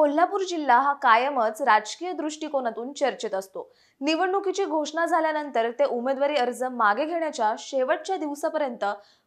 कोल्हापूर जिल्हा हा कायमच राजकीय दृष्टिकोनातून चर्चेत असतो। निवडणुकीची घोषणा झाल्यानंतर ते उमेदवारी अर्ज मागे घेण्याच्या शेवटच्या दिवसापर्यंत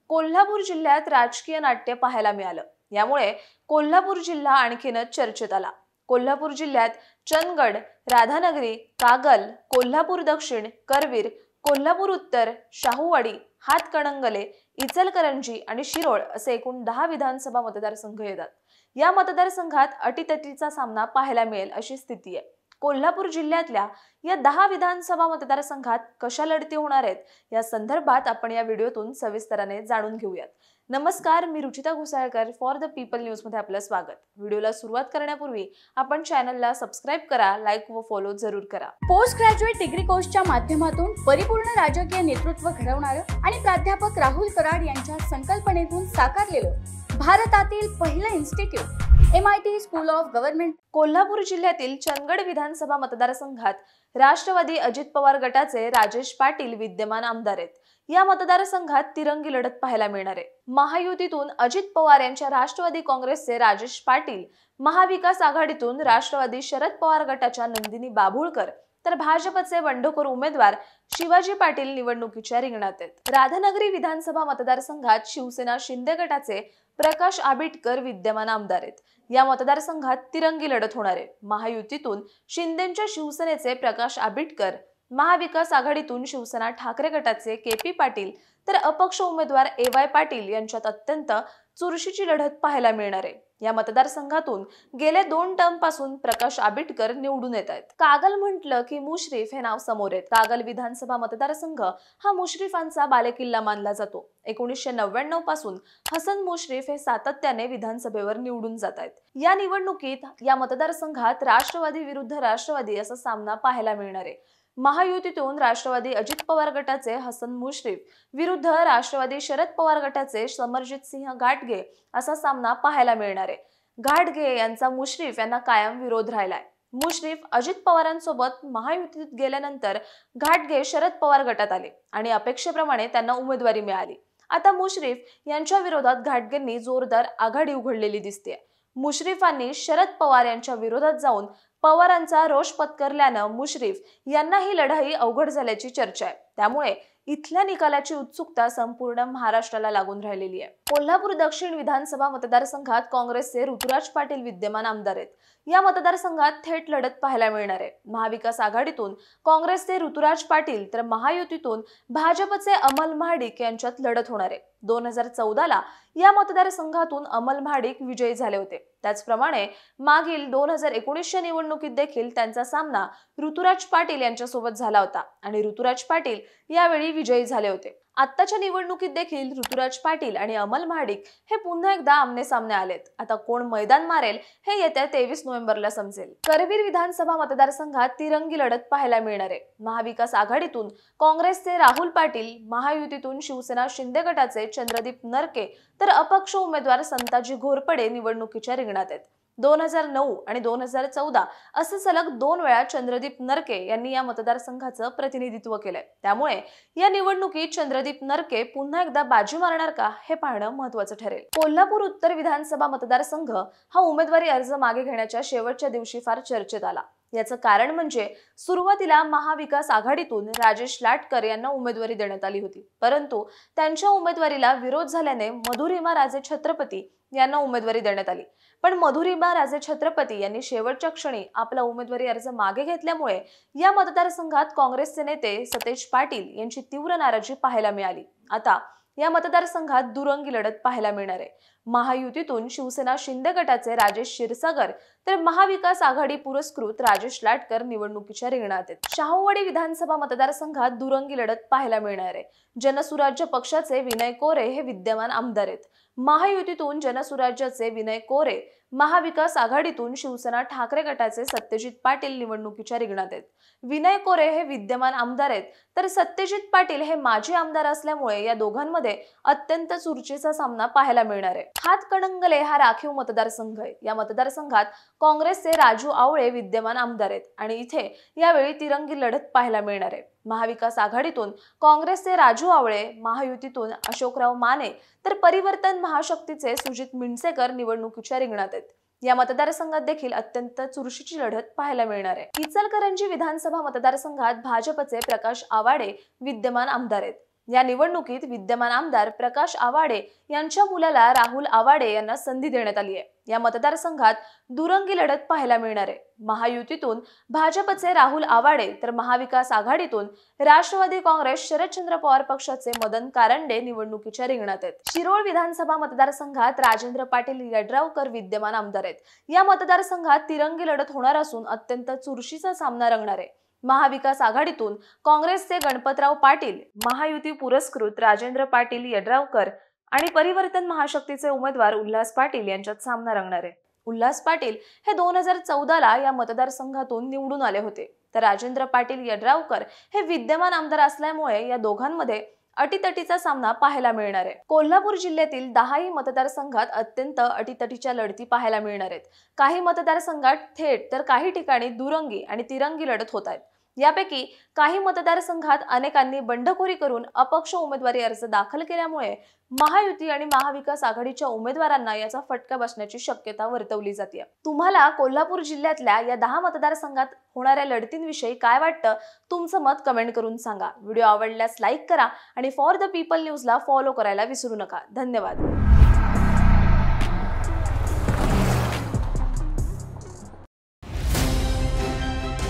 कोल्हापूर जिल्ह्यात राजकीय नाट्य पाहायला मिळालं। यामुळे कोल्हापूर जिल्हा आणखीनच चर्चेत आला। कोल्हापूर जिल्ह्यात चंदगड, राधानगरी, कागल, कोल्हापूर दक्षिण, करवीर, कोल्हापूर उत्तर, शाहूवाडी, हातकणंगले, इचलकरंजी आणि शिरोळ असे एकूण 10 विधानसभा मतदारसंघ येतात। या मतदारसंघात अटीतटीचा सामना पाहायला मिळेल अशी स्थिती आहे। कोल्हापूर जिल्ह्यातल्या या 10 विधानसभा मतदारसंघात कशा लढती होणार आहेत या संदर्भात आपण या व्हिडिओतून सविस्तराने जाणून घेऊयात। नमस्कार, मी Ruchita Ghosalkar for the people news मध्ये आपलं स्वागत। व्हिडिओला सुरुवात करण्यापूर्वी आपण चॅनलला सबस्क्राइब करा, लाईक व फॉलो जरूर करा। पोस्ट ग्रॅज्युएट डिग्री कोर्सच्या माध्यमातून परिपूर्ण राजकीय नेतृत्व घडवणारं आणि प्राध्यापक राहुल कराड यांच्या संकल्पनेतून साकारलेलं भारतातील पहिलं institute MIT school of government. Kolhapur जिल्ह्यातील चंदगड विधानसभा मतदारसंघात राष्ट्रवादी अजित पवार गटाचे राजेश पाटील विद्यमान आमदार आहेत। या मतदारसंघात तिरंगी लढत पाहायला मिळणार आहे। महायुतीतून अजित पवार यांच्या राष्ट्रवादी काँग्रेसचे राजेश पाटील, महाविकास आघाडीतून राष्ट्रवादी शरद पवार गटाच्या नंदिनी बाभुळकर तर भाजपचे बंडखोर उमेदवार शिवाजी पाटील निवडणुकीच्या रिंगणात आहेत। राधानगरी विधानसभा मतदारसंघात शिवसेना शिंदे गटाचे प्रकाश आबिटकर विद्यमान आमदार आहेत। या मतदारसंघात तिरंगी लढत होणार आहे। महायुतीतून शिंदेच्या शिवसेनेचे प्रकाश आबिटकर, महाविकास आघाडीतून शिवसेना ठाकरे गटाचे KP पाटील तर अपक्ष उमेदवार AY पाटील यांच्यात अत्यंत चुरशीची लढत पाहायला मिळणार आहे। या मतदारसंघातून गेले 2 टर्म पासून प्रकाश आबिटकर निवडून येत आहेत। कागल म्हटलं की मुश्रीफ हे नाव समोर येत। कागल विधानसभा मतदारसंघ हा मुश्रीफांचा बालेकिल्ला मानला जातो। 1999 पासून हसन मुश्रीफ हे सातत्याने विधानसभेवर निवडून जात आहेत। या निवडणुकीत या मतदारसंघात राष्ट्रवादी विरुद्ध राष्ट्रवादी असा सामना पाहायला मिळणार आहे। महायुतीतून राष्ट्रवादी अजित पवार गटाचे हसन मुश्रीफ विरुद्ध राष्ट्रवादी शरद पवार गटाचे समरजित सिंह घाटगे असा सामना पाहायला मिळणार आहे। घाटगे यांचा मुश्रीफ यांना कायम विरोध राहिलाय। मुश्रीफ अजित पवारांसोबत महायुतीत गेल्यानंतर घाटगे शरद पवार गटात आले आणि अपेक्षेप्रमाणे त्यांना उमेदवारी मिळाली। आता मुश्रीफ यांच्या विरोधात घाटगेंनी जोरदार आघाडी उघडलेली दिसते। मुश्रीफांनी शरद पवार यांच्या विरोधात जाऊन पवारांचा रोष पत्करल्यानं मुश्रीफ यांना ही लढाई अवघड झाल्याची चर्चा आहे। त्यामुळे इथल्या निकालाची उत्सुकता संपूर्ण महाराष्ट्राला लागून राहिलेली आहे। कोल्हापूर दक्षिण विधानसभा मतदारसंघात काँग्रेसचे ऋतुराज पाटील विद्यमान आमदार आहेत। या मतदारसंघात थेट लढत पाहायला मिळणार आहे। महाविकास आघाडीतून काँग्रेसचे ऋतुराज पाटील तर महायुतीतून भाजपचे अमल महाडिक यांच्यात लढत होणार आहे। 2014 ला या मतदारसंघातून अमल महाडिक विजयी झाले होते। त्याचप्रमाणे मागील 2019च्या निवडणुकीत देखील त्यांचा सामना ऋतुराज पाटील यांच्यासोबत झाला होता आणि ऋतुराज पाटील यावेळी विजयी झाले होते। आत्ताच्या निवडणुकीत देखील ऋतुराज पाटील आणि अमल महाडिक हे पुन्हा एकदा आमने सामने आलेत। आता कोण मैदान मारेल हे येत्या 23 नोव्हेंबरला समजेल। करवीर विधानसभा मतदारसंघात तिरंगी लढत पाहायला मिळणार आहे। महाविकास आघाडीतून काँग्रेसचे राहुल पाटील, महायुतीतून शिवसेना शिंदे गटाचे चंद्रदीप नरके तर अपक्ष उमेदवार संताजी घोरपडे निवडणुकीच्या रिंगणात आहेत। 2009 आणि 2014 असे सलग 2 वेळा चंद्रदीप नरके यांनी या मतदारसंघाचं प्रतिनिधित्व केलंय। त्यामुळे या निवडणुकीत चंद्रदीप नरके पुन्हा एकदा बाजी मारणार का हे पाहणं महत्त्वाचं ठरेल। कोल्हापूर उत्तर विधानसभा मतदारसंघ हा उमेदवारी अर्ज मागे घेण्याच्या शेवटच्या दिवशी फार चर्चेत आला। याचं कारण म्हणजे सुरुवातीला महाविकास आघाडीतून राजेश लाटकर यांना उमेदवारी देण्यात आली होती, परंतु त्यांच्या उमेदवारीला विरोध झाल्याने मधुरिमा राजे छत्रपती यांना उमेदवारी देण्यात आली। पण मधुरिमा राजे छत्रपती यांनी शेवटच्या क्षणी आपला उमेदवारी अर्ज मागे घेतल्यामुळे या मतदारसंघात काँग्रेसचे नेते सतेज पाटील यांची तीव्र नाराजी पाहायला मिळाली। आता या मतदारसंघात दुरंगी लढत पाहायला मिळणार आहे। महायुतीतून शिवसेना शिंदे गटाचे राजेश क्षीरसागर तर महाविकास आघाडी पुरस्कृत राजेश लाटकर निवडणुकीच्या रिंगणात आहेत। शाहूवाडी विधानसभा मतदारसंघात दुरंगी लढत पाहायला मिळणार आहे। जनसुराज्य पक्षाचे विनय कोरे हे विद्यमान आमदार आहेत। महायुतीतून जनसुराज्याचे विनय कोरे, महाविकास आघाडीतून शिवसेना ठाकरे गटाचे सत्यजित पाटील निवडणुकीच्या रिंगणात आहेत। विनय कोरे हे विद्यमान आमदार आहेत तर सत्यजित पाटील हे माजी आमदार असल्यामुळे या दोघांमध्ये अत्यंत चुरशीचा सामना पाहायला मिळणार आहे। हातकणंगले हा राखीव मतदारसंघ आहे। या मतदारसंघात काँग्रेसचे राजू आवळे विद्यमान आमदार आहेत आणि इथे यावेळी तिरंगी लढत पाहायला मिळणार आहे। महाविकास आघाडीतून काँग्रेसचे राजू आवळे, महायुतीतून अशोकराव माने तर परिवर्तन महाशक्तीचे सुजित मिंडसेकर निवडणुकीच्या रिंगणात आहेत। या मतदारसंघात देखील अत्यंत चुरशीची लढत पाहायला मिळणार आहे। इचलकरंजी विधानसभा मतदारसंघात भाजपचे प्रकाश आवाडे विद्यमान आमदार आहेत। या निवडणुकीत विद्यमान आमदार प्रकाश आवाडे यांच्या मुलाला राहुल आवाडे यांना संधी देण्यात आली आहे। या मतदारसंघात दुरंगी लढत पाहायला मिळणार आहे। महायुतीतून भाजपचे राहुल आवाडे तर महाविकास आघाडीतून राष्ट्रवादी काँग्रेस शरदचंद्र पवार पक्षाचे मदन कारंडे निवडणुकीच्या रिंगणात आहेत। शिरोळ विधानसभा मतदारसंघात राजेंद्र पाटील यड्रावकर विद्यमान आमदार आहेत। या मतदारसंघात तिरंगी लढत होणार असून अत्यंत चुरशीचा सामना रंगणार आहे। महाविकास आघाडीतून काँग्रेसचे गणपतराव पाटील, महायुती पुरस्कृत राजेंद्र पाटील यड्रावकर आणि परिवर्तन महाशक्तीचे उमेदवार उल्हास पाटील यांच्यात सामना रंगणार आहे। उल्हास पाटील हे 2014ला या मतदारसंघातून निवडून आले होते, तर राजेंद्र पाटील यड्रावकर हे विद्यमान आमदार असल्यामुळे या दोघांमध्ये अटीतटीचा सामना पाहायला मिळणार आहे। कोल्हापूर जिल्ह्यातील 10ही मतदारसंघात अत्यंत अटीतटीच्या लढती पाहायला मिळणार आहेत। काही मतदारसंघात थेट तर काही ठिकाणी दुरंगी आणि तिरंगी लढत होत आहेत। यापैकी काही मतदारसंघात अनेकांनी बंडखोरी करून अपक्ष उमेदवारी अर्ज दाखल केल्यामुळे महायुती आणि महाविकास आघाडीच्या उमेदवारांना याचा फटका बसण्याची शक्यता वर्तवली जाते। तुम्हाला कोल्हापूर जिल्ह्यातल्या या 10 मतदारसंघात होणाऱ्या लढतींविषयी काय वाटतं? तुमचं मत कमेंट करून सांगा। व्हिडिओ आवडल्यास लाईक करा आणि फॉर द पीपल न्यूजला फॉलो करायला विसरू नका। धन्यवाद।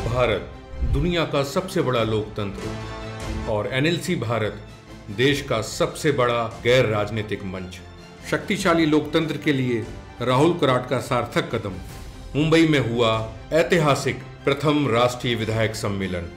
भारत दुनिया का सबसे बड़ा लोकतंत्र और NLC भारत देश का सबसे बड़ा गैर राजनीतिक मंच। शक्तिशाली लोकतंत्र के लिए राहुल कराड का सार्थक कदम। मुंबई में हुआ ऐतिहासिक प्रथम राष्ट्रीय विधायक सम्मेलन।